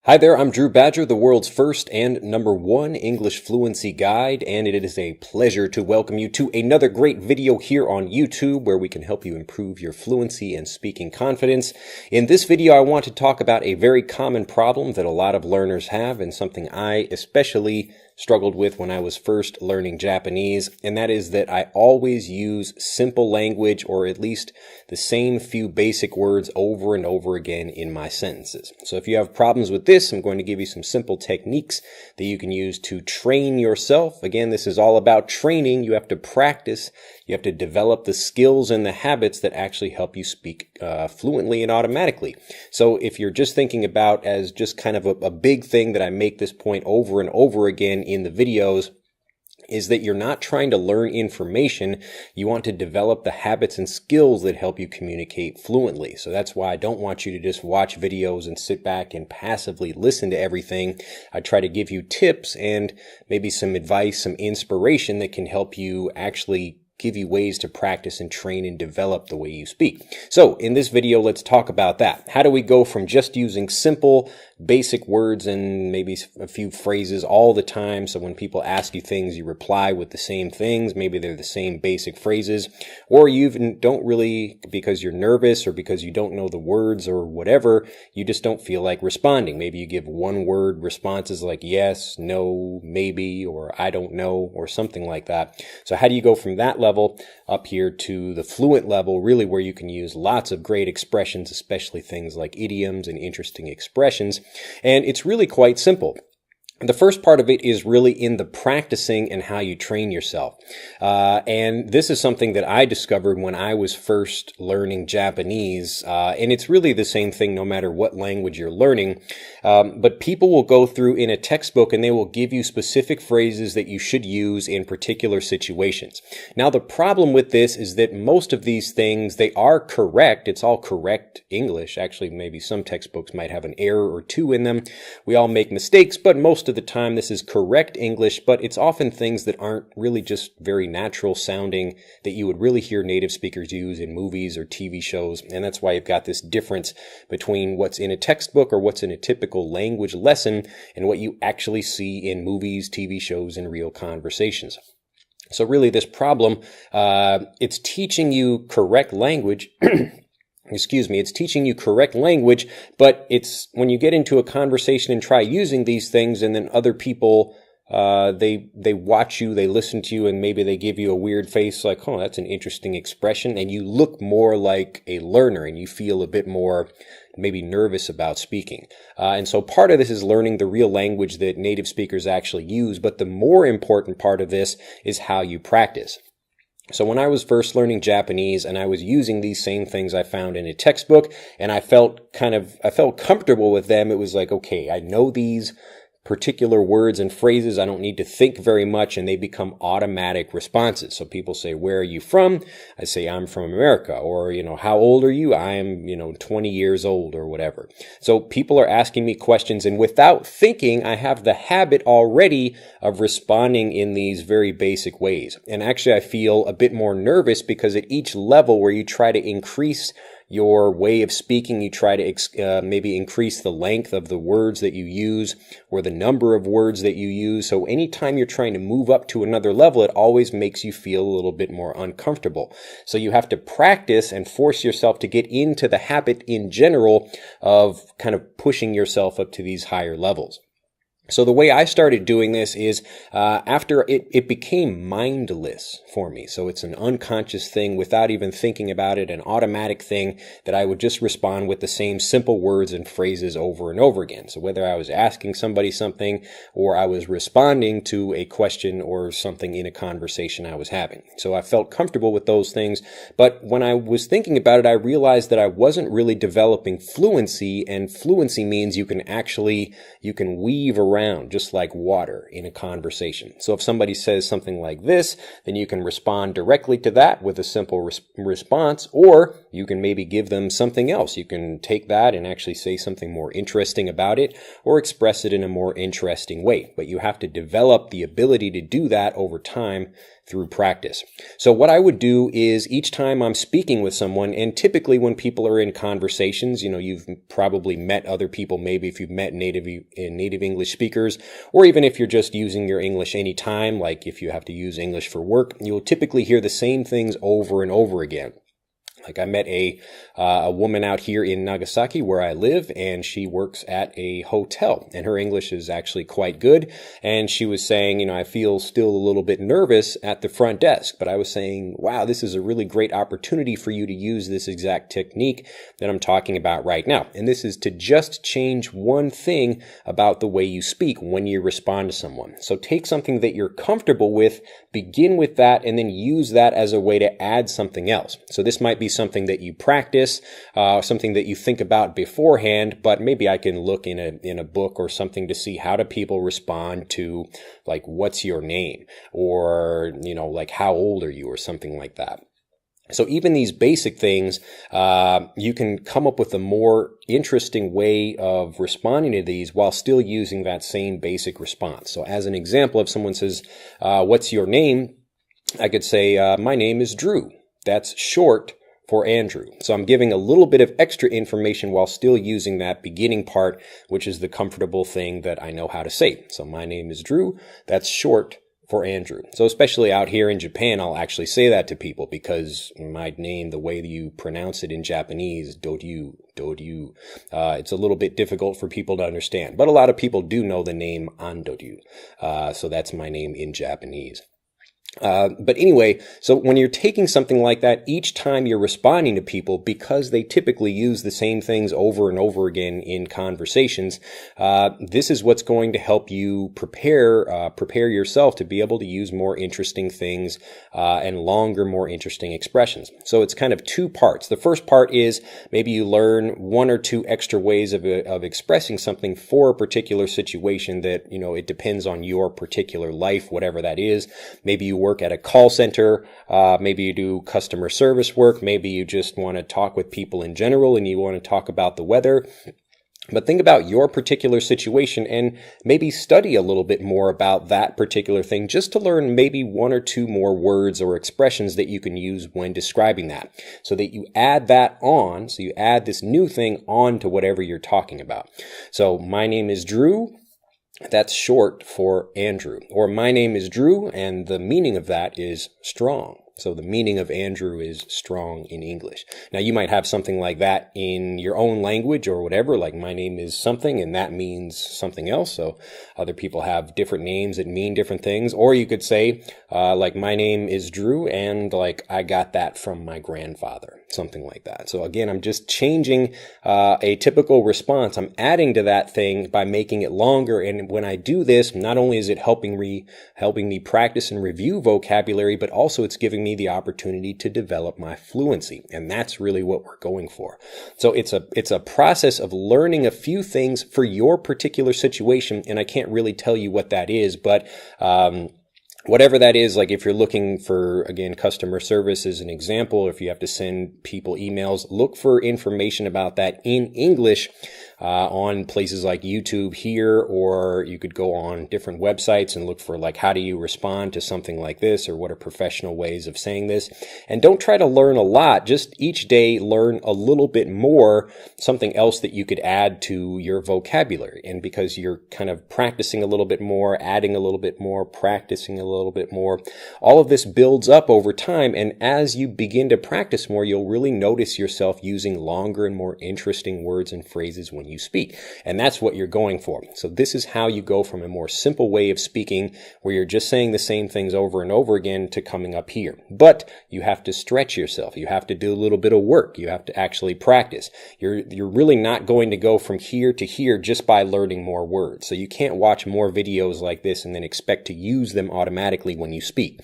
Hi there, I'm Drew Badger, the world's first and #1 English fluency guide, and it is a pleasure to welcome you to another great video here on YouTube where we can help you improve your fluency and speaking confidence. In this video, I want to talk about a very common problem that a lot of learners have and something I especially struggled with when I was first learning Japanese, and that is that I always use simple language, or at least the same few basic words over and over again in my sentences. So if you have problems with this, I'm going to give you some simple techniques that you can use to train yourself. Again, this is all about training. You have to practice. You have to develop the skills and the habits that actually help you speak fluently and automatically. So if you're just thinking about as just kind of a big thing that I make this point over and over again in the videos, is that you're not trying to learn information. You want to develop the habits and skills that help you communicate fluently. So that's why I don't want you to just watch videos and sit back and passively listen to everything. I try to give you tips and maybe some advice, some inspiration that can help you actually give you ways to practice and train and develop the way you speak. So in this video, let's talk about that. How do we go from just using simple, basic words and maybe a few phrases all the time? So when people ask you things, you reply with the same things. Maybe they're the same basic phrases, or you even don't really, because you're nervous or because you don't know the words or whatever, you just don't feel like responding. Maybe you give one word responses like yes, no, maybe, or I don't know, or something like that. So how do you go from that level up here to the fluent level, really where you can use lots of great expressions, especially things like idioms and interesting expressions? And it's really quite simple. The first part of it is really in the practicing and how you train yourself. And this is something that I discovered when I was first learning Japanese. And it's really the same thing no matter what language you're learning. But people will go through in a textbook and they will give you specific phrases that you should use in particular situations. Now, the problem with this is that most of these things, they are correct. It's all correct English. Actually, maybe some textbooks might have an error or two in them. We all make mistakes, but most of the time this is correct English, but it's often things that aren't really just very natural sounding that you would really hear native speakers use in movies or TV shows. And that's why you've got this difference between what's in a textbook or what's in a typical language lesson and what you actually see in movies, TV shows, and real conversations. So really this problem, it's teaching you correct language it's teaching you correct language, but it's when you get into a conversation and try using these things and then other people, they watch you, they listen to you, and maybe they give you a weird face like, oh, that's an interesting expression. And you look more like a learner and you feel a bit more maybe nervous about speaking. And so part of this is learning the real language that native speakers actually use. But the more important part of this is how you practice. So when I was first learning Japanese and I was using these same things I found in a textbook and I felt comfortable with them, it was like, okay, I know these particular words and phrases. I don't need to think very much, and they become automatic responses. So people say, where are you from? I say, I'm from America. Or, how old are you? I'm, 20 years old or whatever. So people are asking me questions, and without thinking, I have the habit already of responding in these very basic ways. And actually, I feel a bit more nervous because at each level where you try to increase your way of speaking, you try to maybe increase the length of the words that you use or the number of words that you use. So anytime you're trying to move up to another level, it always makes you feel a little bit more uncomfortable. So you have to practice and force yourself to get into the habit in general of kind of pushing yourself up to these higher levels. So the way I started doing this is after it became mindless for me. So it's an unconscious thing without even thinking about it, an automatic thing that I would just respond with the same simple words and phrases over and over again. So whether I was asking somebody something or I was responding to a question or something in a conversation I was having. So I felt comfortable with those things. But when I was thinking about it, I realized that I wasn't really developing fluency, and fluency means you can weave around just like water in a conversation. So if somebody says something like this, then you can respond directly to that with a simple response, or you can maybe give them something else. You can take that and actually say something more interesting about it or express it in a more interesting way. But you have to develop the ability to do that over time through practice. So what I would do is each time I'm speaking with someone, and typically when people are in conversations, you've probably met other people, maybe if you've met native English speakers, or even if you're just using your English anytime, like if you have to use English for work, you'll typically hear the same things over and over again. Like I met a woman out here in Nagasaki where I live, and she works at a hotel, and her English is actually quite good. And she was saying, I feel still a little bit nervous at the front desk, but I was saying, wow, this is a really great opportunity for you to use this exact technique that I'm talking about right now. And this is to just change one thing about the way you speak when you respond to someone. So take something that you're comfortable with, begin with that, and then use that as a way to add something else. So this might be something that you practice, something that you think about beforehand, but maybe I can look in a book or something to see how do people respond to, like, what's your name, or, like, how old are you, or something like that. So even these basic things, you can come up with a more interesting way of responding to these while still using that same basic response. So as an example, if someone says, what's your name? I could say, my name is Drew. That's short for Andrew. So I'm giving a little bit of extra information while still using that beginning part, which is the comfortable thing that I know how to say. So my name is Drew. That's short for Andrew. So especially out here in Japan, I'll actually say that to people because my name, the way that you pronounce it in Japanese, Doryu, it's a little bit difficult for people to understand. But a lot of people do know the name Andoryu. So that's my name in Japanese. But anyway, so when you're taking something like that, each time you're responding to people, because they typically use the same things over and over again in conversations, this is what's going to help you prepare yourself to be able to use more interesting things, and longer, more interesting expressions. So it's kind of two parts. The first part is maybe you learn one or two extra ways of expressing something for a particular situation that, it depends on your particular life, whatever that is. Maybe you work at a call center, maybe you do customer service work, maybe you just want to talk with people in general and you want to talk about the weather. But think about your particular situation and maybe study a little bit more about that particular thing just to learn maybe one or two more words or expressions that you can use when describing that, so that you add that on, so you add this new thing on to whatever you're talking about. So my name is Drew. That's short for Andrew. Or my name is Drew, and the meaning of that is strong. So the meaning of Andrew is strong in English. Now you might have something like that in your own language or whatever, like my name is something and that means something else. So other people have different names that mean different things. Or you could say, like my name is Drew and like I got that from my grandfather, something like that. So again, I'm just changing a typical response. I'm adding to that thing by making it longer. And when I do this, not only is it helping me practice and review vocabulary, but also it's giving me the opportunity to develop my fluency. And that's really what we're going for. So it's a process of learning a few things for your particular situation. And I can't really tell you what that is, but whatever that is, like if you're looking for, again, customer service as an example, if you have to send people emails, look for information about that in English on places like YouTube here, or you could go on different websites and look for like, how do you respond to something like this, or what are professional ways of saying this? And don't try to learn a lot, just each day learn a little bit more, something else that you could add to your vocabulary. And because you're kind of practicing a little bit more, adding a little bit more, practicing a little bit more, all of this builds up over time. And as you begin to practice more, you'll really notice yourself using longer and more interesting words and phrases when you speak. And that's what you're going for. So this is how you go from a more simple way of speaking, where you're just saying the same things over and over again, to coming up here. But you have to stretch yourself. You have to do a little bit of work. You have to actually practice. You're really not going to go from here to here just by learning more words. So you can't watch more videos like this and then expect to use them automatically when you speak.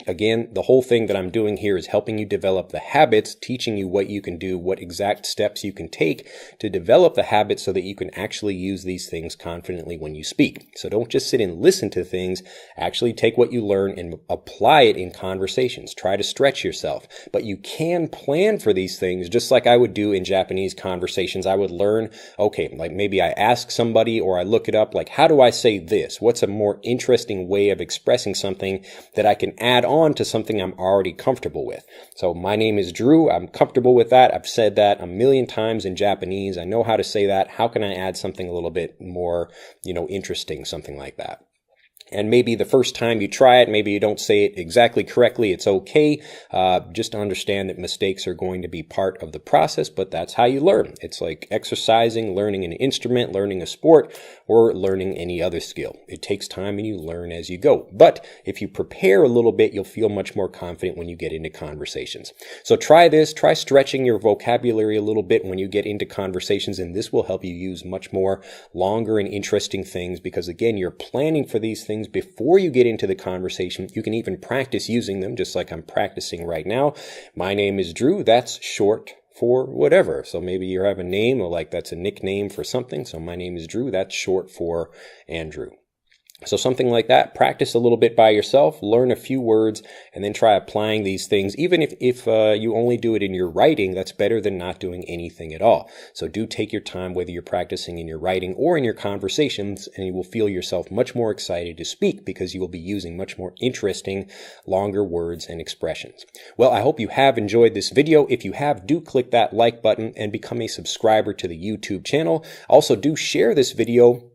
Again, the whole thing that I'm doing here is helping you develop the habits, teaching you what you can do, what exact steps you can take to develop the habits so that you can actually use these things confidently when you speak. So don't just sit and listen to things, actually take what you learn and apply it in conversations. Try to stretch yourself. But you can plan for these things just like I would do in Japanese conversations. I would learn, okay, like maybe I ask somebody or I look it up, like how do I say this? What's a more interesting way of expressing something that I can add on to something I'm already comfortable with. So my name is Drew. I'm comfortable with that. I've said that a million times in Japanese. I know how to say that. How can I add something a little bit more, interesting, something like that? And maybe the first time you try it, maybe you don't say it exactly correctly. It's okay. Just to understand that mistakes are going to be part of the process, but that's how you learn. It's like exercising, learning an instrument, learning a sport, or learning any other skill. It takes time and you learn as you go. But if you prepare a little bit, you'll feel much more confident when you get into conversations. So try this. Try stretching your vocabulary a little bit when you get into conversations, and this will help you use much more longer and interesting things because, again, you're planning for these things before you get into the conversation. You can even practice using them just like I'm practicing right now. My name is Drew. That's short for whatever. So maybe you have a name or like that's a nickname for something. So my name is Drew. That's short for Andrew. So something like that, practice a little bit by yourself, learn a few words, and then try applying these things. Even if you only do it in your writing, that's better than not doing anything at all. So do take your time, whether you're practicing in your writing or in your conversations, and you will feel yourself much more excited to speak because you will be using much more interesting, longer words and expressions. Well, I hope you have enjoyed this video. If you have, do click that like button and become a subscriber to the YouTube channel. Also, do share this video.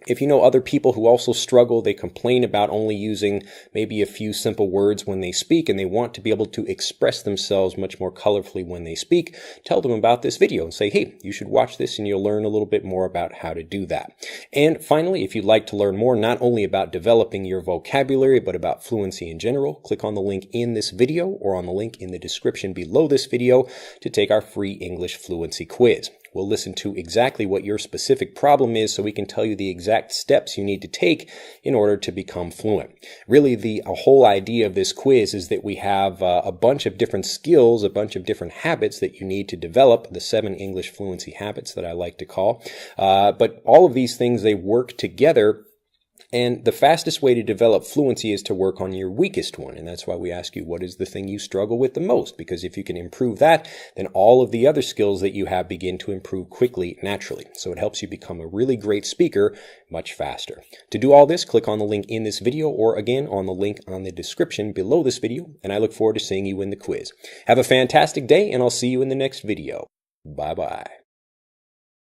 If you know other people who also struggle, they complain about only using maybe a few simple words when they speak, and they want to be able to express themselves much more colorfully when they speak, tell them about this video and say, hey, you should watch this and you'll learn a little bit more about how to do that. And finally, if you'd like to learn more, not only about developing your vocabulary, but about fluency in general, click on the link in this video or on the link in the description below this video to take our free English fluency quiz. We'll listen to exactly what your specific problem is so we can tell you the exact steps you need to take in order to become fluent. Really, the whole idea of this quiz is that we have a bunch of different skills, a bunch of different habits that you need to develop, the 7 English fluency habits that I like to call. But all of these things, they work together. And the fastest way to develop fluency is to work on your weakest one. And that's why we ask you, what is the thing you struggle with the most? Because if you can improve that, then all of the other skills that you have begin to improve quickly, naturally. So it helps you become a really great speaker much faster. To do all this, click on the link in this video or again on the link on the description below this video. And I look forward to seeing you in the quiz. Have a fantastic day, and I'll see you in the next video. Bye-bye.